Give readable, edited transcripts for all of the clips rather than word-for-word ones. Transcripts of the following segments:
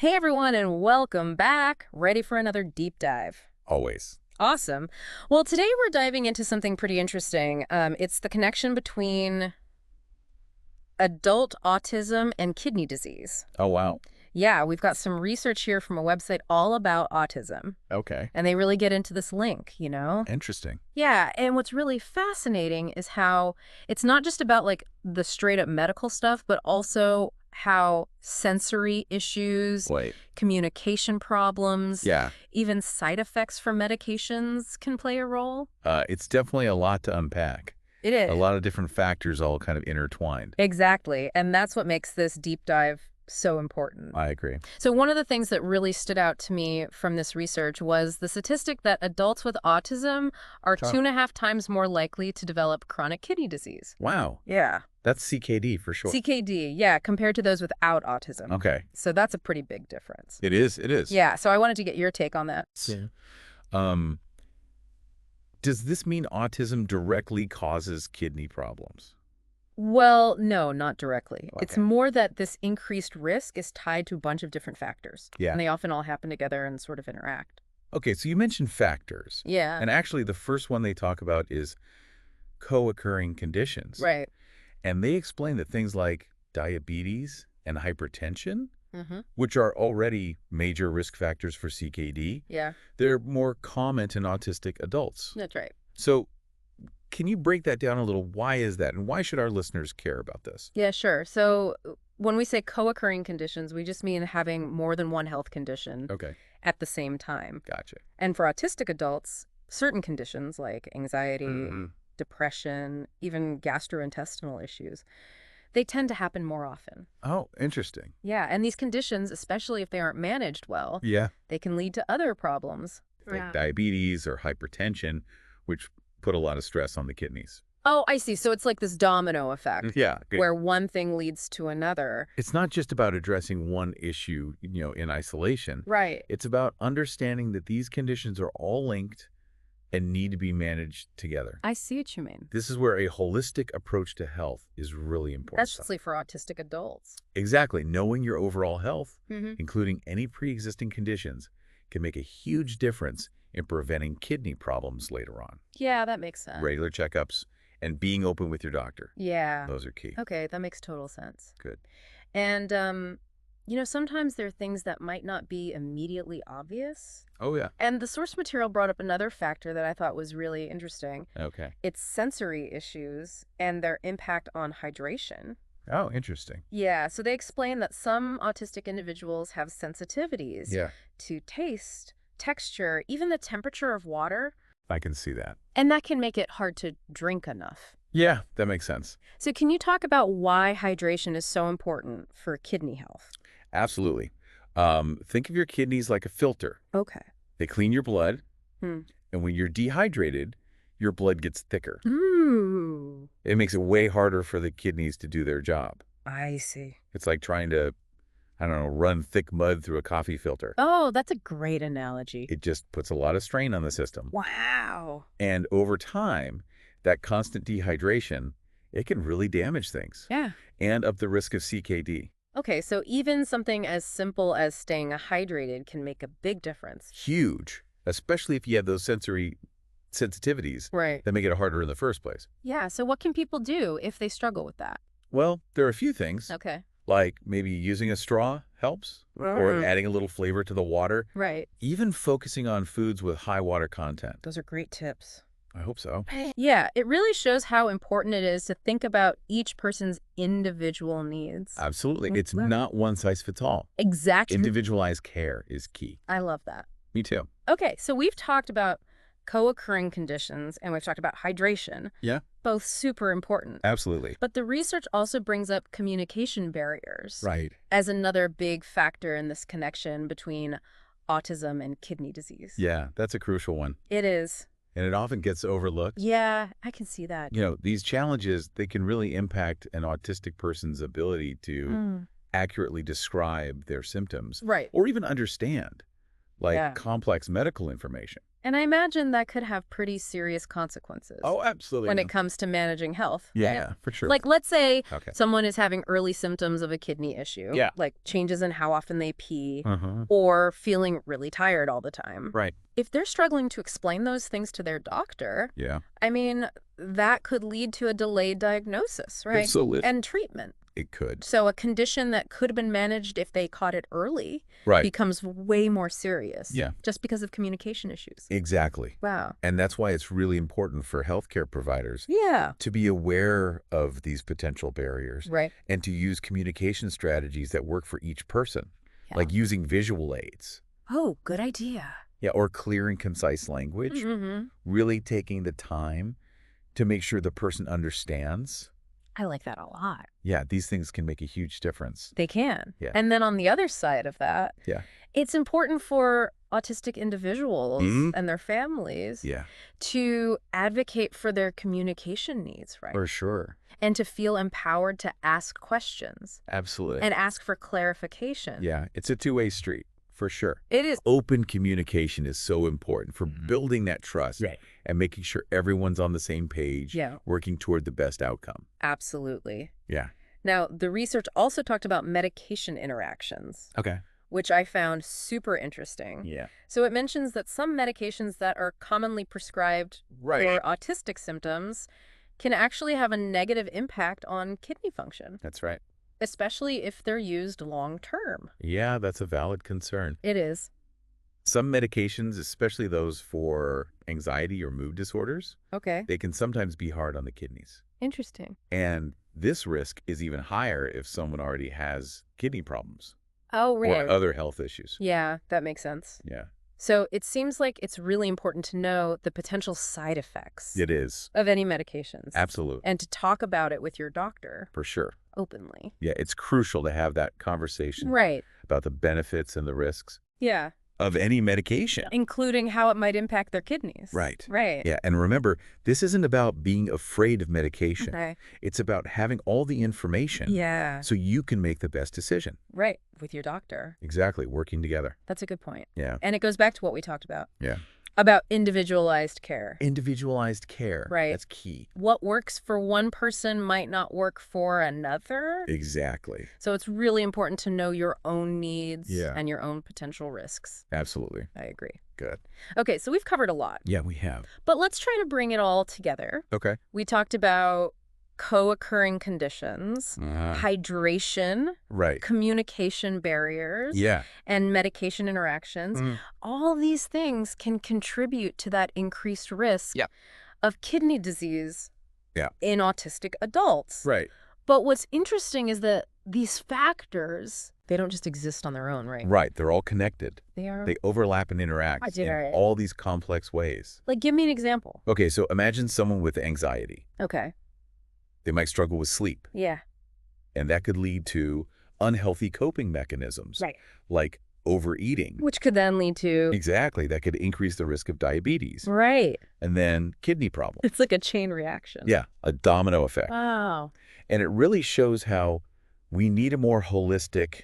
Hey everyone, and welcome back. Ready for another deep dive? Always. Awesome. Well, today we're diving into something pretty interesting. It's the connection between adult autism and kidney disease. Oh, wow. Yeah, we've got some research here from a website all about autism, Okay. and they really get into this link. Interesting. Yeah, and what's really fascinating is how it's not just about like the straight up medical stuff, but also how sensory issues, Wait. communication problems, Yeah. even side effects from medications can play a role. It's definitely a lot to unpack. It A is. lot of different factors all kind of intertwined. Exactly. And that's what makes this deep dive so important. I agree. So one of the things that really stood out to me from this research was the statistic that adults with autism are Huh. 2.5 times more likely to develop chronic kidney disease. Wow. Yeah. That's CKD for sure. CKD, yeah, compared to those without autism. Okay. So that's a pretty big difference. It is. It is. Yeah, so I wanted to get your take on that. Yeah. Um, does this mean autism directly causes kidney problems? Well, no, not directly. It's Okay. more that this increased risk is tied to a bunch of different factors. Yeah. And they often all happen together and sort of interact. Okay, so you mentioned factors. Yeah. And actually, the first one they talk about is co-occurring conditions. Right. And they explain that things like diabetes and hypertension, Mm-hmm. which are already major risk factors for CKD, Yeah, they're more common in autistic adults. that's right. So can you break that down a little? Why is that? And why should our listeners care about this? Yeah, sure. So when we say co-occurring conditions, we just mean having more than one health condition Okay, at the same time. gotcha. And for autistic adults, certain conditions like anxiety, Mhm. depression, even gastrointestinal issues, they tend to happen more often. Oh, interesting. Yeah, and these conditions, especially if they aren't managed well, Yeah, they can lead to other problems. like diabetes or hypertension, which put a lot of stress on the kidneys. Oh, I see. So it's like this domino effect Yeah, good. where one thing leads to another. It's not just about addressing one issue, in isolation. Right. It's about understanding that these conditions are all linked and need to be managed together. I see what you mean. This is where a holistic approach to health is really important. Especially for autistic adults. Exactly. Knowing your overall health, Mm-hmm. including any pre-existing conditions, can make a huge difference in preventing kidney problems later on. Yeah, that makes sense. Regular checkups and being open with your doctor. Yeah. Those are key. Okay, that makes total sense. Good. And, sometimes there are things that might not be immediately obvious. Oh, yeah. And the source material brought up another factor that I thought was really interesting. Okay. It's sensory issues and their impact on hydration. Oh, interesting. Yeah, so they explain that some autistic individuals have sensitivities Yeah, to taste, texture, even the temperature of water, I can see that. and that can make it hard to drink enough. Yeah, that makes sense. So can you talk about why hydration is so important for kidney health? Absolutely. Think of your kidneys like a filter. Okay. They clean your blood, Hmm. and when you're dehydrated, your blood gets thicker. Ooh, It makes it way harder for the kidneys to do their job. I see. It's like trying to, I don't know, run thick mud through a coffee filter. Oh, that's a great analogy. It just puts a lot of strain on the system. Wow. And over time, that constant dehydration, it can really damage things Yeah. and up the risk of CKD. Okay, so even something as simple as staying hydrated can make a big difference. Huge, especially if you have those sensory sensitivities Right. that make it harder in the first place. Yeah, so what can people do if they struggle with that? Well, there are a few things, Okay. like maybe using a straw helps, or adding a little flavor to the water, Right. even focusing on foods with high water content. Those are great tips. I hope so. Yeah, it really shows how important it is to think about each person's individual needs. Absolutely. It's not one size fits all. Exactly. Individualized care is key. I love that. Me too. Okay, so we've talked about co-occurring conditions and we've talked about hydration. Yeah. Both super important. Absolutely. But the research also brings up communication barriers Right. as another big factor in this connection between autism and kidney disease. Yeah, that's a crucial one. It is. And it often gets overlooked. Yeah, I can see that. These challenges, they can really impact an autistic person's ability to Mm. accurately describe their symptoms Right. or even understand, like Yeah. complex medical information. And I imagine that could have pretty serious consequences Oh, absolutely. when it comes to managing health. Yeah, for sure. Like, let's say Okay. someone is having early symptoms of a kidney issue, Yeah. like changes in how often they pee, Uh-huh. or feeling really tired all the time. Right. If they're struggling to explain those things to their doctor, Yeah. I mean, that could lead to a delayed diagnosis, right? Absolutely. And treatment. It could. So a condition that could have been managed if they caught it early Right. becomes way more serious. Yeah. Just because of communication issues. Exactly. Wow. And that's why it's really important for healthcare providers Yeah. to be aware of these potential barriers Right. and to use communication strategies that work for each person, Yeah. like using visual aids. Oh, good idea. Yeah, or clear and concise language, Mm-hmm. really taking the time to make sure the person understands. I like that a lot. Yeah, these things can make a huge difference. They can. Yeah. And then on the other side of that, Yeah. it's important for autistic individuals Mhm. and their families Yeah, to advocate for their communication needs, right? for sure. And to feel empowered to ask questions Absolutely. and ask for clarification. Yeah, it's a two-way street, for sure. It is. Open communication is so important for Mhm. building that trust Right. and making sure everyone's on the same page, Yeah. working toward the best outcome. Absolutely. Yeah. Now, the research also talked about medication interactions, Okay. which I found super interesting. Yeah. So it mentions that some medications that are commonly prescribed for autistic symptoms can actually have a negative impact on kidney function, That's right. especially if they're used long term. Yeah, that's a valid concern. It is. Some medications, especially those for anxiety or mood disorders, Okay. they can sometimes be hard on the kidneys. Interesting. And this risk is even higher if someone already has kidney problems Oh, or right. other health issues. Yeah, that makes sense. Yeah, So it seems like it's really important to know the potential side effects it is. of any medications. Absolutely. And to talk about it with your doctor For sure. openly. Yeah, it's crucial to have that conversation Right. about the benefits and the risks Yeah. of any medication. Including how it might impact their kidneys. Right. Right. Yeah, and remember, this isn't about being afraid of medication. Okay. It's about having all the information Yeah. so you can make the best decision. Right. With your doctor. Exactly, working together. That's a good point. Yeah, And it goes back to what we talked about. yeah. About individualized care. Individualized care. Right. That's key. What works for one person might not work for another. Exactly. So it's really important to know your own needs Yeah. and your own potential risks. Absolutely. I agree. Good. Okay, so we've covered a lot, Yeah, we have. but let's try to bring it all together. Okay. We talked about co-occurring conditions, hydration, Right. communication barriers, Yeah. and medication interactions. Mm. All these things can contribute to that increased risk Yeah. of kidney disease Yeah. in autistic adults. Right. But what's interesting is that these factors, they don't just exist on their own, right? Right. They're all connected. They are. They overlap and interact I did in all right. all these complex ways. Like, give me an example. Okay, so imagine someone with anxiety. Okay. They might struggle with sleep, Yeah. and that could lead to unhealthy coping mechanisms, Right. like overeating. Which could then lead to. Exactly. That could increase the risk of diabetes Right. and then kidney problems. It's like a chain reaction. Yeah, a domino effect. Wow. And it really shows how we need a more holistic,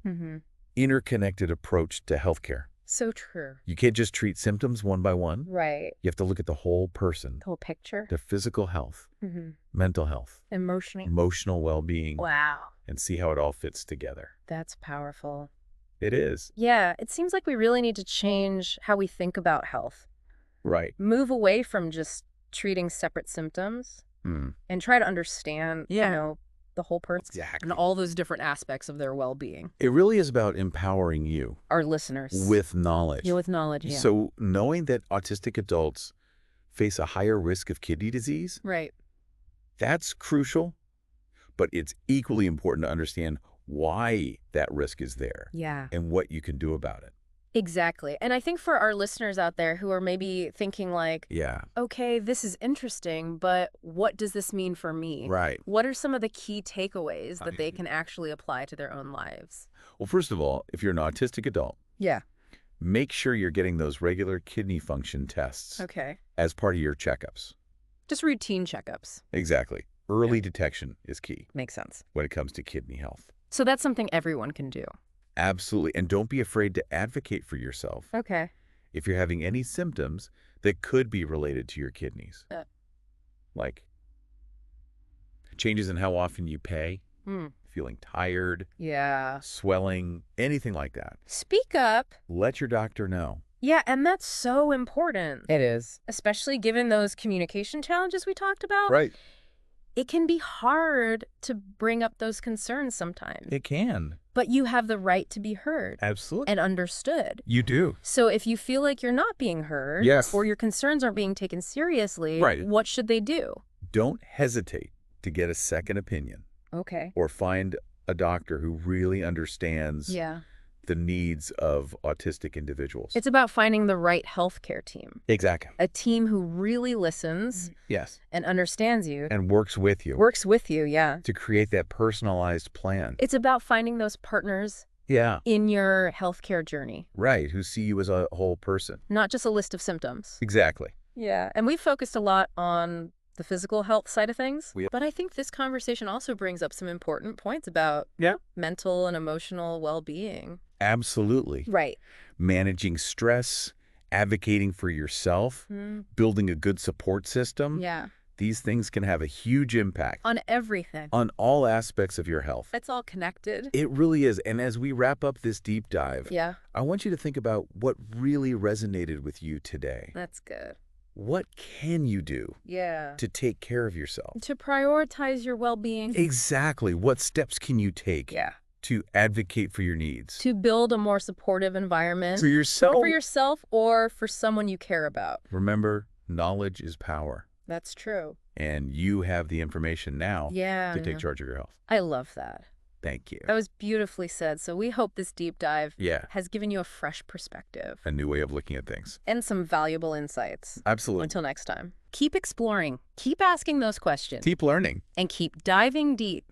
Mm-hmm. interconnected approach to healthcare. So true. You can't just treat symptoms one by one. Right. You have to look at the whole person, The whole picture. their physical health, Mm-hmm. mental health, Emotionally. emotional well-being, Wow. and see how it all fits together. That's powerful. It is. Yeah, it seems like we really need to change how we think about health. Right. Move away from just treating separate symptoms Mm. and try to understand, the whole person Exactly. and all those different aspects of their well-being. It really is about empowering you Our listeners. with knowledge. Yeah, with knowledge, yeah. So knowing that autistic adults face a higher risk of kidney disease, Right. that's crucial, but it's equally important to understand why that risk is there Yeah. and what you can do about it. Exactly. And I think for our listeners out there who are maybe thinking like, Yeah, okay, this is interesting, but what does this mean for me? right. What are some of the key takeaways that they can actually apply to their own lives? Well, first of all, if you're an autistic adult, Yeah. make sure you're getting those regular kidney function tests Okay. as part of your checkups. Just routine checkups. Exactly. Early detection is key Makes sense. when it comes to kidney health. So that's something everyone can do. Absolutely. And don't be afraid to advocate for yourself. Okay. if you're having any symptoms that could be related to your kidneys, Uh, like changes in how often you pay, hmm. feeling tired, Yeah. swelling, anything like that. Speak up. Let your doctor know. Yeah, and that's so important. It is. Especially given those communication challenges we talked about. Right. It can be hard to bring up those concerns sometimes. It can. But you have the right to be heard Absolutely. and understood. You do. So if you feel like you're not being heard, Yes. or your concerns aren't being taken seriously, Right. what should they do? Don't hesitate to get a second opinion Okay. or find a doctor who really understands Yeah. the needs of autistic individuals. It's about finding the right healthcare team. Exactly. A team who really listens Yes. and understands you. And works with you Works with you, yeah. to create that personalized plan. It's about finding those partners Yeah. in your healthcare journey, Right. Who see you as a whole person. not just a list of symptoms. Exactly. Yeah, and we focused a lot on the physical health side of things, We- but I think this conversation also brings up some important points about mental and emotional well-being. Absolutely. Right. Managing stress, advocating for yourself, building a good support system. Yeah. These things can have a huge impact On everything. on all aspects of your health. It's all connected. It really is. And as we wrap up this deep dive, Yeah, I want you to think about what really resonated with you today. that's good. What can you do Yeah. to take care of yourself? To prioritize your well-being. Exactly. What steps can you take Yeah. to advocate for your needs? To build a more supportive environment. For yourself. For yourself or for someone you care about. Remember, knowledge is power. That's true. And you have the information now Yeah. to take charge of your health. I love that. Thank you. That was beautifully said. So we hope this deep dive Yeah. has given you a fresh perspective A new way of looking at things. and some valuable insights. Absolutely. Until next time, keep exploring, keep asking those questions, Keep learning. and keep diving deep